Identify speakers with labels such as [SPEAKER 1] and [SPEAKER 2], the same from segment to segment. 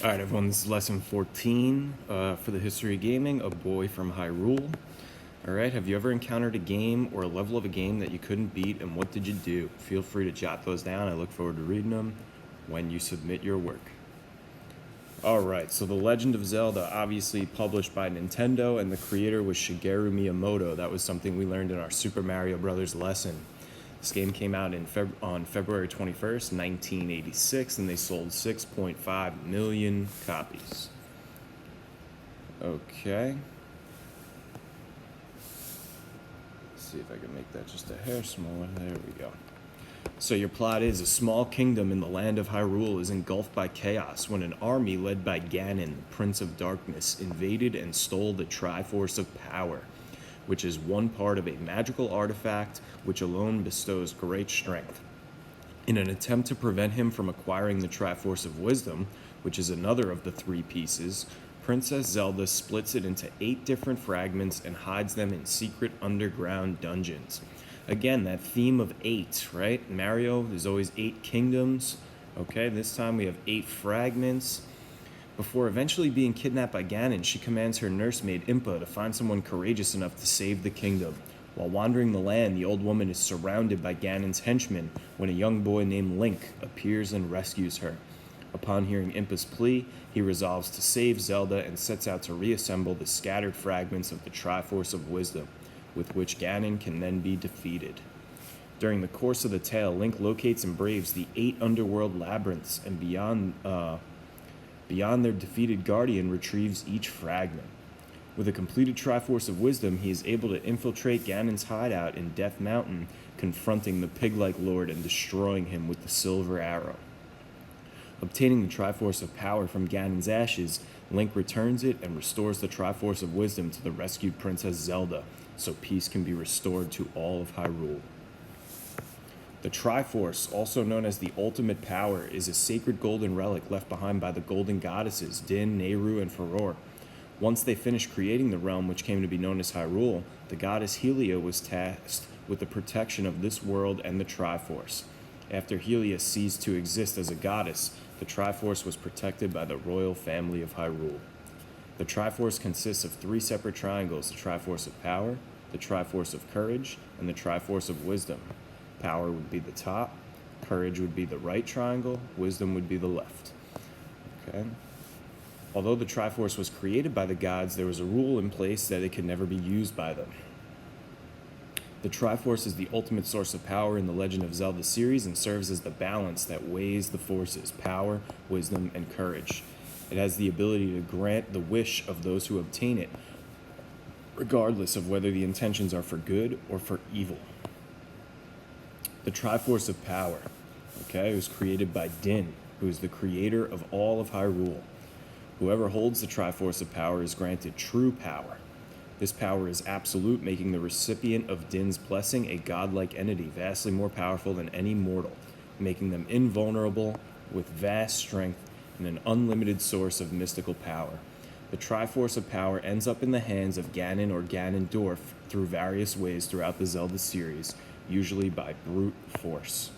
[SPEAKER 1] All right, everyone, this is lesson 14 for the history of gaming, A Boy from Hyrule. All right, have you ever encountered a game or a level of a game that you couldn't beat, and what did you do? Feel free to jot those down. I look forward to reading them when you submit your work. All right, so The Legend of Zelda, obviously published by Nintendo, and the creator was Shigeru Miyamoto. That was something we learned in our Super Mario Brothers lesson. This game came out on February 21st, 1986, and they sold 6.5 million copies. Okay. Let's see if I can make that just a hair smaller. There we go. So your plot is a small kingdom in the land of Hyrule is engulfed by chaos when an army led by Ganon, the Prince of Darkness, invaded and stole the Triforce of Power, which is one part of a magical artifact which alone bestows great strength. In an attempt to prevent him from acquiring the Triforce of Wisdom, which is another of the three pieces, Princess Zelda splits it into 8 different fragments and hides them in secret underground dungeons. Again, that theme of 8, right? Mario, there's always 8 kingdoms. Okay, this time we have 8 fragments. Before eventually being kidnapped by Ganon, she commands her nursemaid Impa to find someone courageous enough to save the kingdom. While wandering the land, the old woman is surrounded by Ganon's henchmen when a young boy named Link appears and rescues her. Upon hearing Impa's plea, he resolves to save Zelda and sets out to reassemble the scattered fragments of the Triforce of Wisdom, with which Ganon can then be defeated. During the course of the tale, Link locates and braves the 8 underworld labyrinths, and beyond their defeated guardian, retrieves each fragment. With a completed Triforce of Wisdom, he is able to infiltrate Ganon's hideout in Death Mountain, confronting the pig-like lord and destroying him with the silver arrow. Obtaining the Triforce of Power from Ganon's ashes, Link returns it and restores the Triforce of Wisdom to the rescued Princess Zelda, so peace can be restored to all of Hyrule. The Triforce, also known as the Ultimate Power, is a sacred golden relic left behind by the golden goddesses Din, Nehru, and Farore. Once they finished creating the realm which came to be known as Hyrule, the goddess Helia was tasked with the protection of this world and the Triforce. After Helia ceased to exist as a goddess, the Triforce was protected by the royal family of Hyrule. The Triforce consists of 3 separate triangles: the Triforce of Power, the Triforce of Courage, and the Triforce of Wisdom. Power would be the top, courage would be the right triangle, wisdom would be the left. Okay. Although the Triforce was created by the gods, there was a rule in place that it could never be used by them. The Triforce is the ultimate source of power in the Legend of Zelda series and serves as the balance that weighs the forces: power, wisdom, and courage. It has the ability to grant the wish of those who obtain it, regardless of whether the intentions are for good or for evil. The Triforce of Power, was created by Din, who is the creator of all of Hyrule. Whoever holds the Triforce of Power is granted true power. This power is absolute, making the recipient of Din's blessing a godlike entity, vastly more powerful than any mortal, making them invulnerable with vast strength and an unlimited source of mystical power. The Triforce of Power ends up in the hands of Ganon or Ganondorf through various ways throughout the Zelda series, usually by brute force.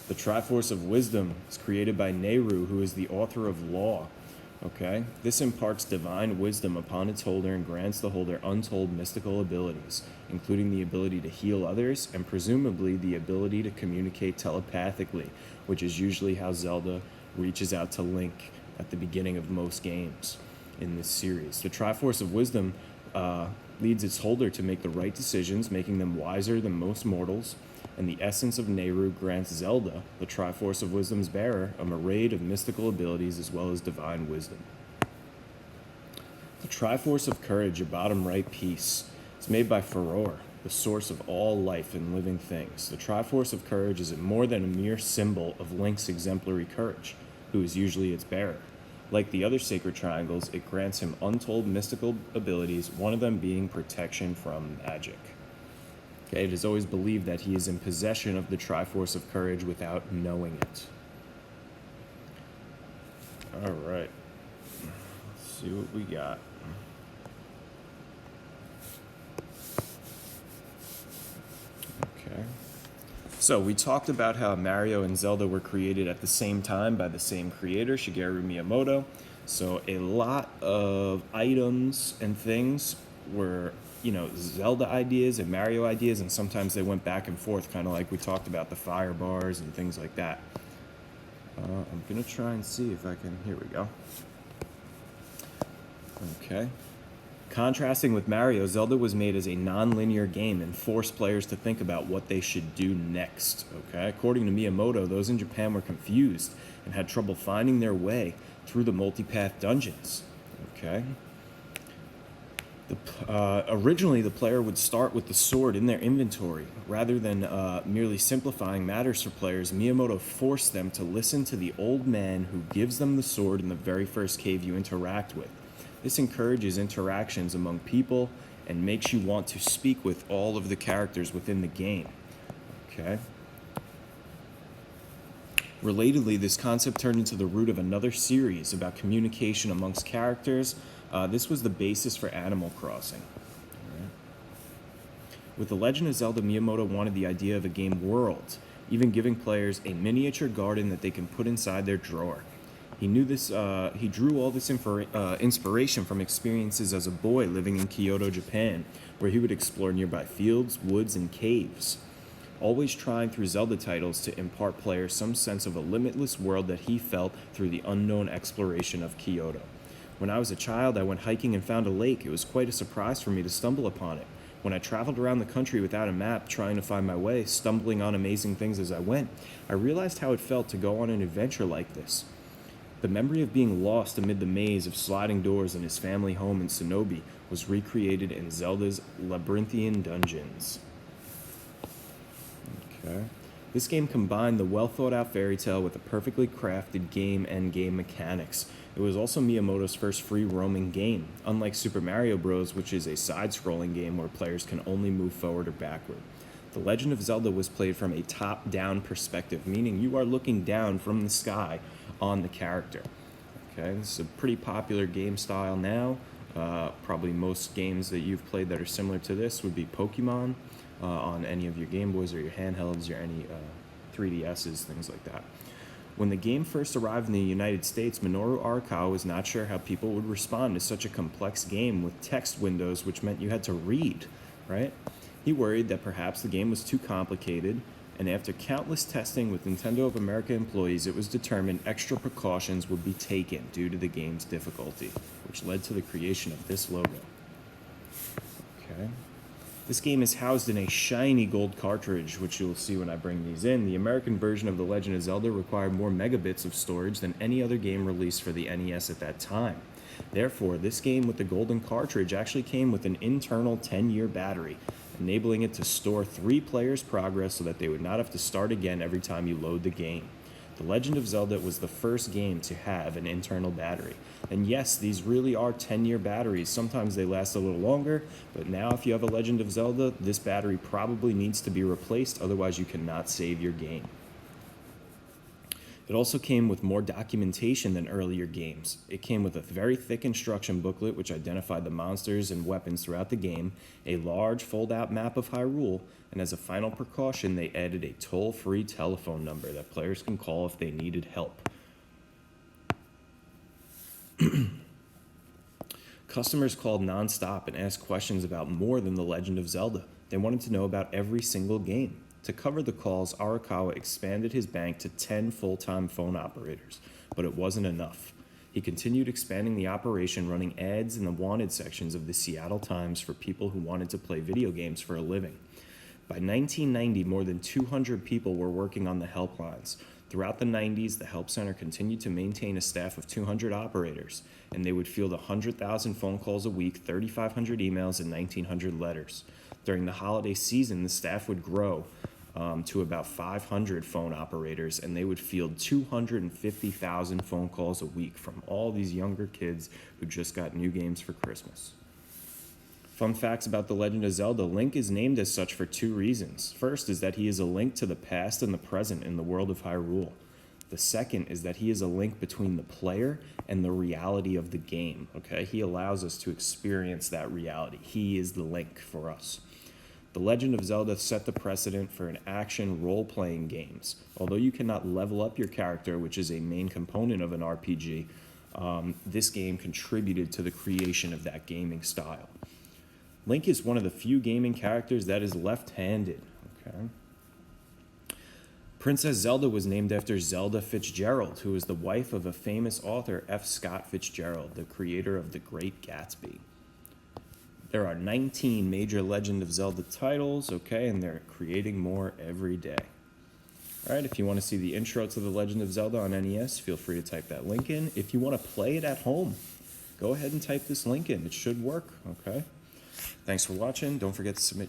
[SPEAKER 1] The Triforce of Wisdom is created by Nehru, who is the author of Law. This imparts divine wisdom upon its holder and grants the holder untold mystical abilities, including the ability to heal others and presumably the ability to communicate telepathically, which is usually how Zelda reaches out to Link at the beginning of most games in this series. The Triforce of Wisdom leads its holder to make the right decisions, making them wiser than most mortals, and the essence of Nehru grants Zelda, the Triforce of Wisdom's bearer, a myriad of mystical abilities as well as divine wisdom. The Triforce of Courage, your bottom right piece, is made by Farore, the source of all life and living things. The Triforce of Courage is more than a mere symbol of Link's exemplary courage, who is usually its bearer. Like the other sacred triangles, it grants him untold mystical abilities, one of them being protection from magic. It is always believed that he is in possession of the Triforce of Courage without knowing it. All right. Let's see what we got. Okay. So we talked about how Mario and Zelda were created at the same time by the same creator, Shigeru Miyamoto. So a lot of items and things were, Zelda ideas and Mario ideas, and sometimes they went back and forth, kind of like we talked about the fire bars and things like that. I'm going to try and see if I can, here we go. Okay. Contrasting with Mario, Zelda was made as a non-linear game and forced players to think about what they should do next. Okay, according to Miyamoto, those in Japan were confused and had trouble finding their way through the multipath dungeons. Okay. Originally, the player would start with the sword in their inventory. Rather than merely simplifying matters for players, Miyamoto forced them to listen to the old man who gives them the sword in the very first cave you interact with. This encourages interactions among people and makes you want to speak with all of the characters within the game. Okay. Relatedly, this concept turned into the root of another series about communication amongst characters. This was the basis for Animal Crossing. Right. With The Legend of Zelda, Miyamoto wanted the idea of a game world, even giving players a miniature garden that they can put inside their drawer. He knew this. He drew all this inspiration from experiences as a boy living in Kyoto, Japan, where he would explore nearby fields, woods, and caves, always trying through Zelda titles to impart players some sense of a limitless world that he felt through the unknown exploration of Kyoto. When I was a child, I went hiking and found a lake. It was quite a surprise for me to stumble upon it. When I traveled around the country without a map, trying to find my way, stumbling on amazing things as I went, I realized how it felt to go on an adventure like this. The memory of being lost amid the maze of sliding doors in his family home in Shinobi was recreated in Zelda's labyrinthian dungeons. Okay. This game combined the well-thought-out fairy tale with a perfectly crafted game and game mechanics. It was also Miyamoto's first free-roaming game, unlike Super Mario Bros., which is a side-scrolling game where players can only move forward or backward. The Legend of Zelda was played from a top-down perspective, meaning you are looking down from the sky on the character. Okay, this is a pretty popular game style now. Probably most games that you've played that are similar to this would be Pokemon on any of your Game Boys or your handhelds or any 3DSs, things like that. When the game first arrived in the United States, Minoru Arakawa was not sure how people would respond to such a complex game with text windows, which meant you had to read, right? He worried that perhaps the game was too complicated, and after countless testing with Nintendo of America employees, it was determined extra precautions would be taken due to the game's difficulty, which led to the creation of this logo. Okay. This game is housed in a shiny gold cartridge, which you'll see when I bring these in. The American version of The Legend of Zelda required more megabits of storage than any other game released for the NES at that time. Therefore, this game with the golden cartridge actually came with an internal 10-year battery, enabling it to store 3 players' progress so that they would not have to start again every time you load the game. The Legend of Zelda was the first game to have an internal battery. And yes, these really are 10-year batteries. Sometimes they last a little longer, but now if you have a Legend of Zelda, this battery probably needs to be replaced, otherwise you cannot save your game. It also came with more documentation than earlier games. It came with a very thick instruction booklet which identified the monsters and weapons throughout the game, a large fold-out map of Hyrule, and as a final precaution, they added a toll-free telephone number that players can call if they needed help. Customers called non-stop and asked questions about more than The Legend of Zelda. They wanted to know about every single game. To cover the calls, Arakawa expanded his bank to 10 full-time phone operators, but it wasn't enough. He continued expanding the operation, running ads in the wanted sections of the Seattle Times for people who wanted to play video games for a living. By 1990, more than 200 people were working on the helplines. Throughout the 90s, the Help Center continued to maintain a staff of 200 operators, and they would field 100,000 phone calls a week, 3,500 emails, and 1,900 letters. During the holiday season, the staff would grow to about 500 phone operators, and they would field 250,000 phone calls a week from all these younger kids who just got new games for Christmas. Fun facts about The Legend of Zelda: Link is named as such for 2 reasons. First is that he is a link to the past and the present in the world of Hyrule. The second is that he is a link between the player and the reality of the game, okay? He allows us to experience that reality. He is the link for us. The Legend of Zelda set the precedent for an action role-playing games. Although you cannot level up your character, which is a main component of an RPG, this game contributed to the creation of that gaming style. Link is one of the few gaming characters that is left-handed. Okay. Princess Zelda was named after Zelda Fitzgerald, who is the wife of a famous author, F. Scott Fitzgerald, the creator of The Great Gatsby. There are 19 major Legend of Zelda titles, okay, and they're creating more every day. All right, if you want to see the intro to The Legend of Zelda on NES, feel free to type that link in. If you want to play it at home, go ahead and type this link in. It should work, okay? Thanks for watching. Don't forget to submit